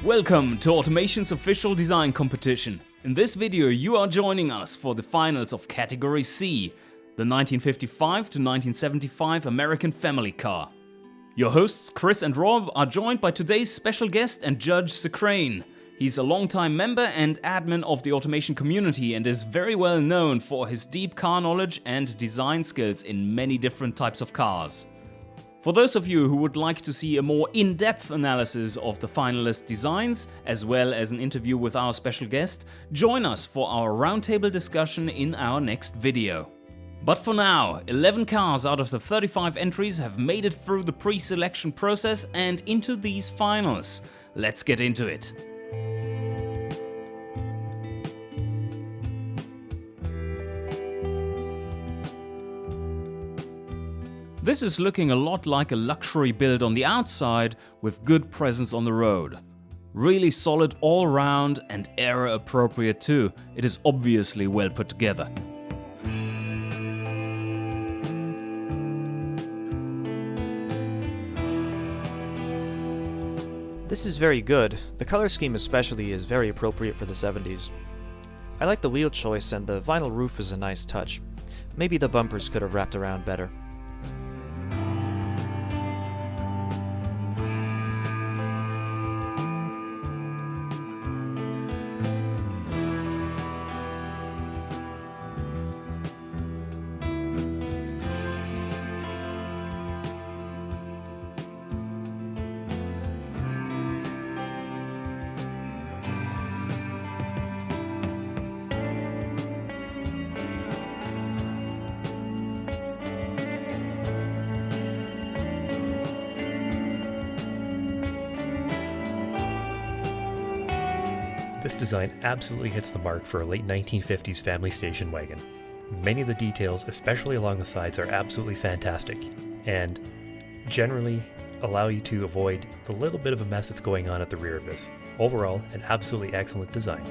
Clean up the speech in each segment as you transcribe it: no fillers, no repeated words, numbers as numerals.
Welcome to Automation's official design competition. In this video you are joining us for the finals of Category C, the 1955 to 1975 American family car. Your hosts Chris and Rob are joined by today's special guest and judge Secrane. He's a longtime member and admin of the automation community and is very well known for his deep car knowledge and design skills in many different types of cars. For those of you who would like to see a more in-depth analysis of the finalist designs, as well as an interview with our special guest, join us for our roundtable discussion in our next video. But for now, 11 cars out of the 35 entries have made it through the pre-selection process and into these finals. Let's get into it. This is looking a lot like a luxury build on the outside with good presence on the road. Really solid all round and era appropriate too. It is obviously well put together. This is very good. The color scheme especially is very appropriate for the 70s. I like the wheel choice and the vinyl roof is a nice touch. Maybe the bumpers could have wrapped around better. This design absolutely hits the mark for a late 1950s family station wagon. Many of the details, especially along the sides, are absolutely fantastic, and generally allow you to avoid the little bit of a mess that's going on at the rear of this. Overall, an absolutely excellent design.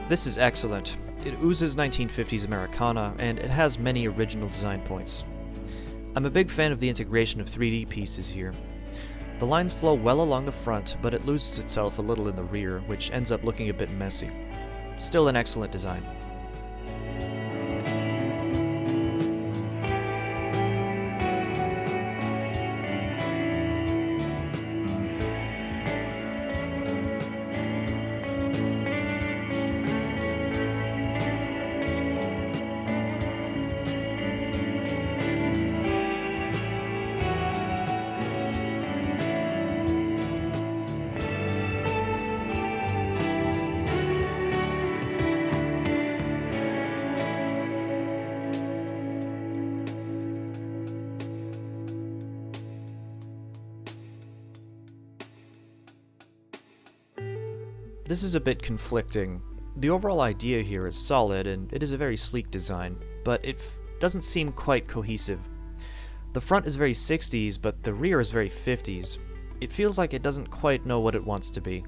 This is excellent. It oozes 1950s Americana, and it has many original design points. I'm a big fan of the integration of 3D pieces here. The lines flow well along the front, but it loses itself a little in the rear, which ends up looking a bit messy. Still an excellent design. This is a bit conflicting. The overall idea here is solid and it is a very sleek design, but it doesn't seem quite cohesive. The front is very 60s, but the rear is very 50s. It feels like it doesn't quite know what it wants to be.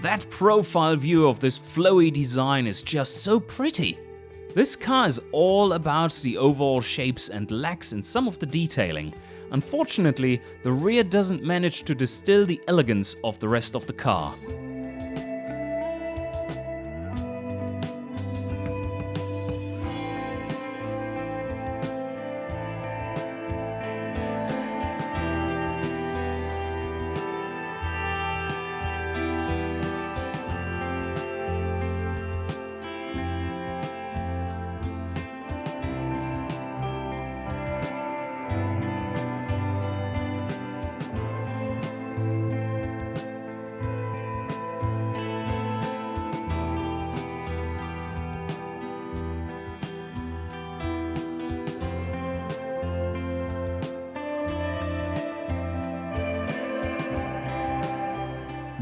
That profile view of this flowy design is just so pretty. This car is all about the overall shapes and lacks in some of the detailing. Unfortunately, the rear doesn't manage to distill the elegance of the rest of the car.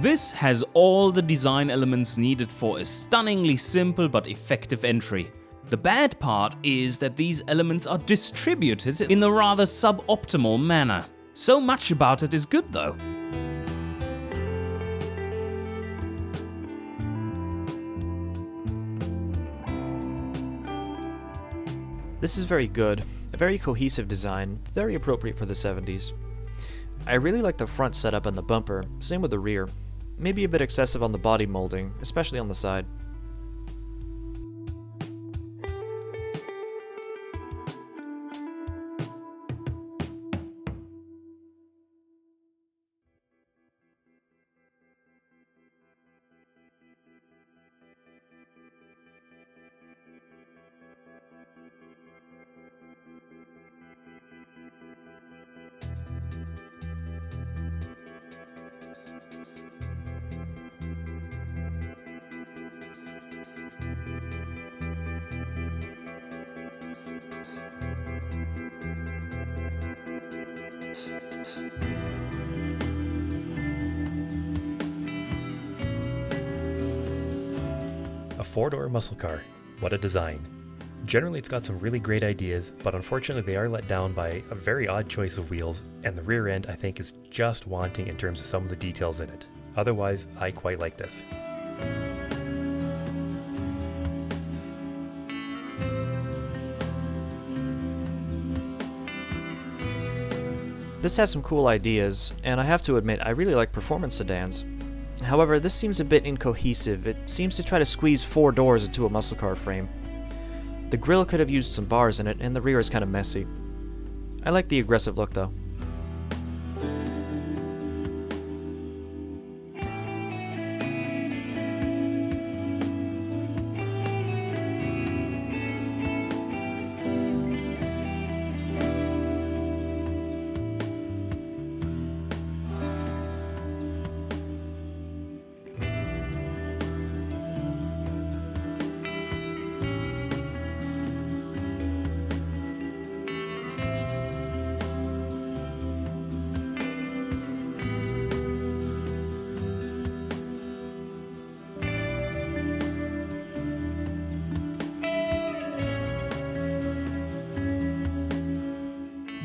This has all the design elements needed for a stunningly simple but effective entry. The bad part is that these elements are distributed in a rather suboptimal manner. So much about it is good though. This is very good, a very cohesive design, very appropriate for the 70s. I really like the front setup and the bumper, same with the rear. Maybe a bit excessive on the body molding, especially on the side. A four-door muscle car. What a design. Generally it's got some really great ideas, but unfortunately they are let down by a very odd choice of wheels, and the rear end I think is just wanting in terms of some of the details in it. Otherwise, I quite like this. This has some cool ideas, and I have to admit I really like performance sedans. However, this seems a bit incohesive. It seems to try to squeeze 4 doors into a muscle car frame. The grille could have used some bars in it, and the rear is kind of messy. I like the aggressive look though.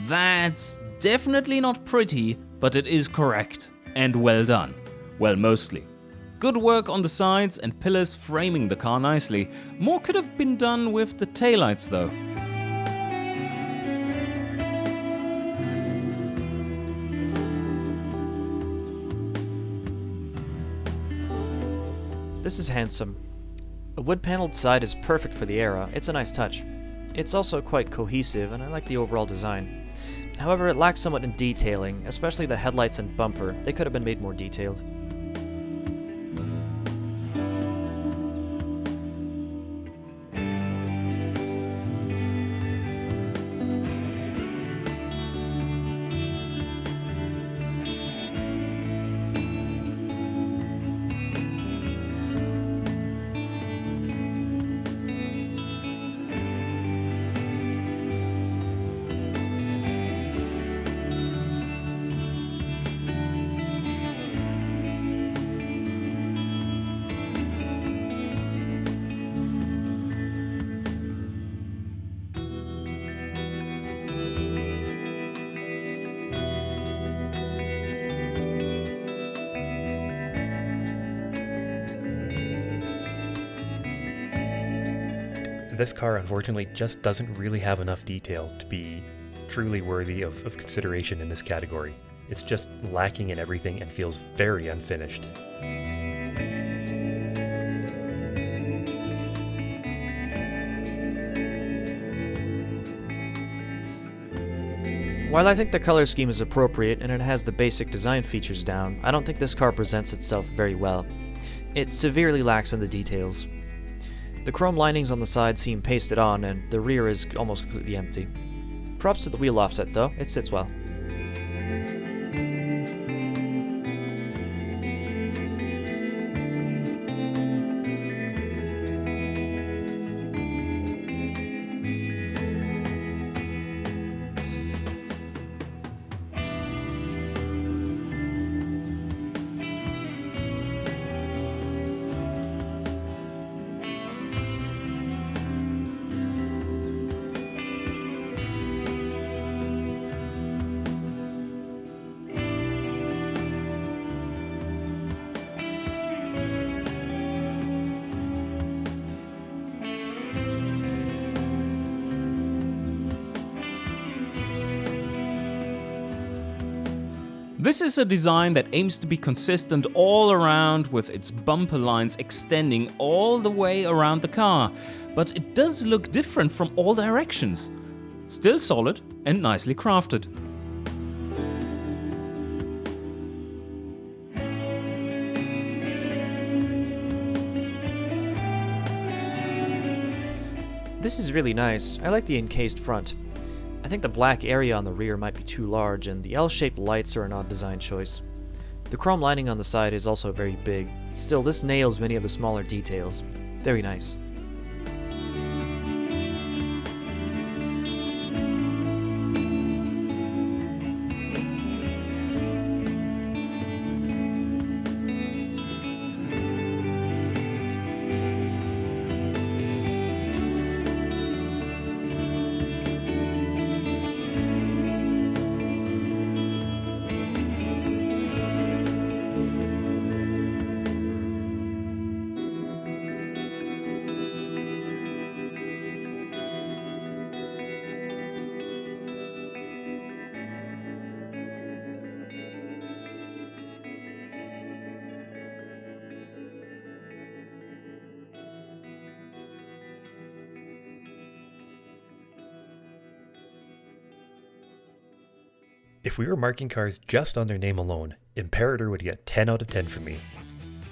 That's definitely not pretty, but it is correct. And well done. Well, mostly. Good work on the sides and pillars framing the car nicely. More could have been done with the taillights though. This is handsome. A wood-paneled side is perfect for the era. It's a nice touch. It's also quite cohesive, and I like the overall design. However, it lacks somewhat in detailing, especially the headlights and bumper. They could have been made more detailed. This car unfortunately just doesn't really have enough detail to be truly worthy of consideration in this category. It's just lacking in everything and feels very unfinished. While I think the color scheme is appropriate and it has the basic design features down, I don't think this car presents itself very well. It severely lacks in the details. The chrome linings on the side seem pasted on, and the rear is almost completely empty. Props to the wheel offset though, it sits well. This is a design that aims to be consistent all around, with its bumper lines extending all the way around the car, but it does look different from all directions. Still solid and nicely crafted. This is really nice. I like the encased front. I think the black area on the rear might be too large, and the L-shaped lights are an odd design choice. The chrome lining on the side is also very big. Still, this nails many of the smaller details. Very nice. If we were marking cars just on their name alone, Imperator would get 10 out of 10 from me.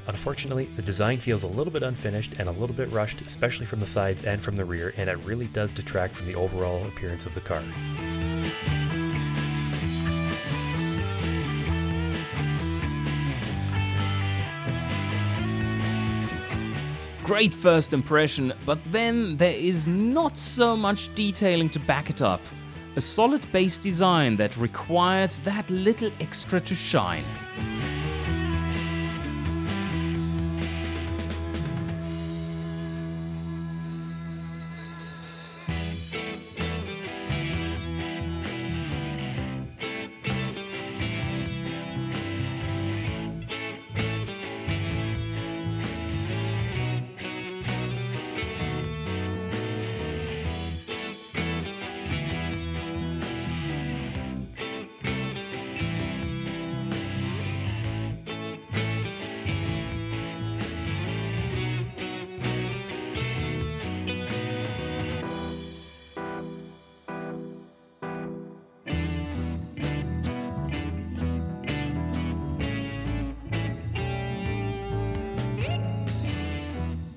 Unfortunately, the design feels a little bit unfinished and a little bit rushed, especially from the sides and from the rear, and it really does detract from the overall appearance of the car. Great first impression, but then there is not so much detailing to back it up. A solid base design that required that little extra to shine.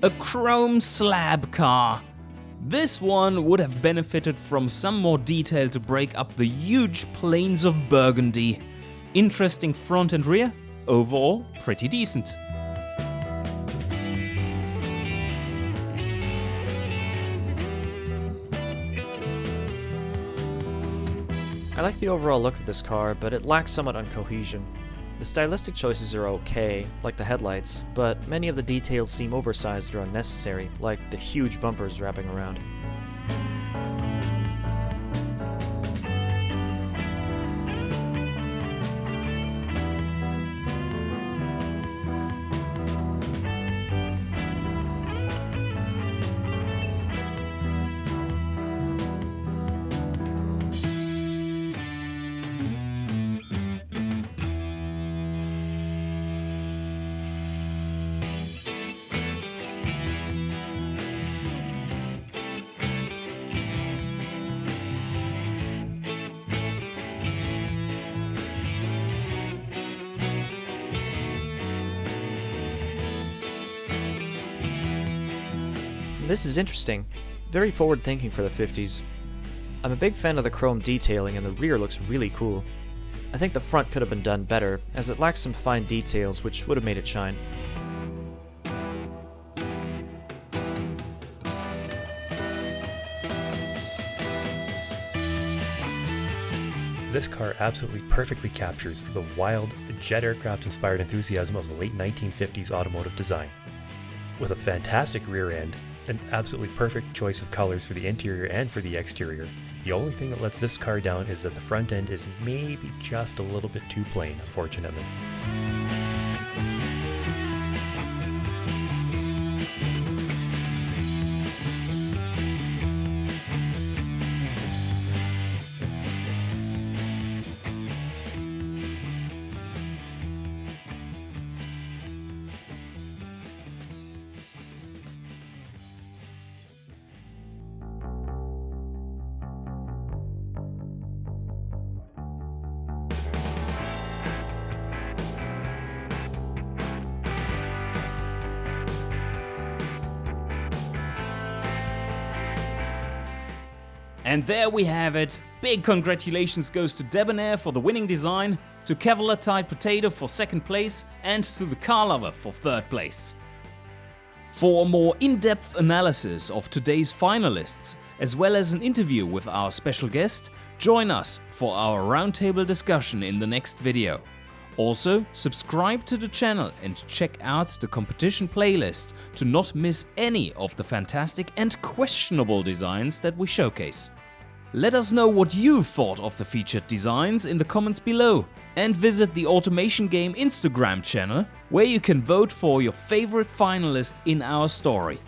A chrome slab car. This one would have benefited from some more detail to break up the huge plains of Burgundy. Interesting front and rear, overall pretty decent. I like the overall look of this car, but it lacks somewhat on cohesion. The stylistic choices are okay, like the headlights, but many of the details seem oversized or unnecessary, like the huge bumpers wrapping around. This is interesting. Very forward-thinking for the 50s. I'm a big fan of the chrome detailing, and the rear looks really cool. I think the front could have been done better, as it lacks some fine details which would have made it shine. This car absolutely perfectly captures the wild, jet aircraft-inspired enthusiasm of the late 1950s automotive design. With a fantastic rear end, an absolutely perfect choice of colors for the interior and for the exterior. The only thing that lets this car down is that the front end is maybe just a little bit too plain, unfortunately. And there we have it. Big congratulations goes to Debonair for the winning design, to Kevlar Tide Potato for second place, and to the Car Lover for third place. For a more in-depth analysis of today's finalists, as well as an interview with our special guest, join us for our roundtable discussion in the next video. Also, subscribe to the channel and check out the competition playlist to not miss any of the fantastic and questionable designs that we showcase. Let us know what you thought of the featured designs in the comments below, and visit the Automation Game Instagram channel, where you can vote for your favorite finalist in our story.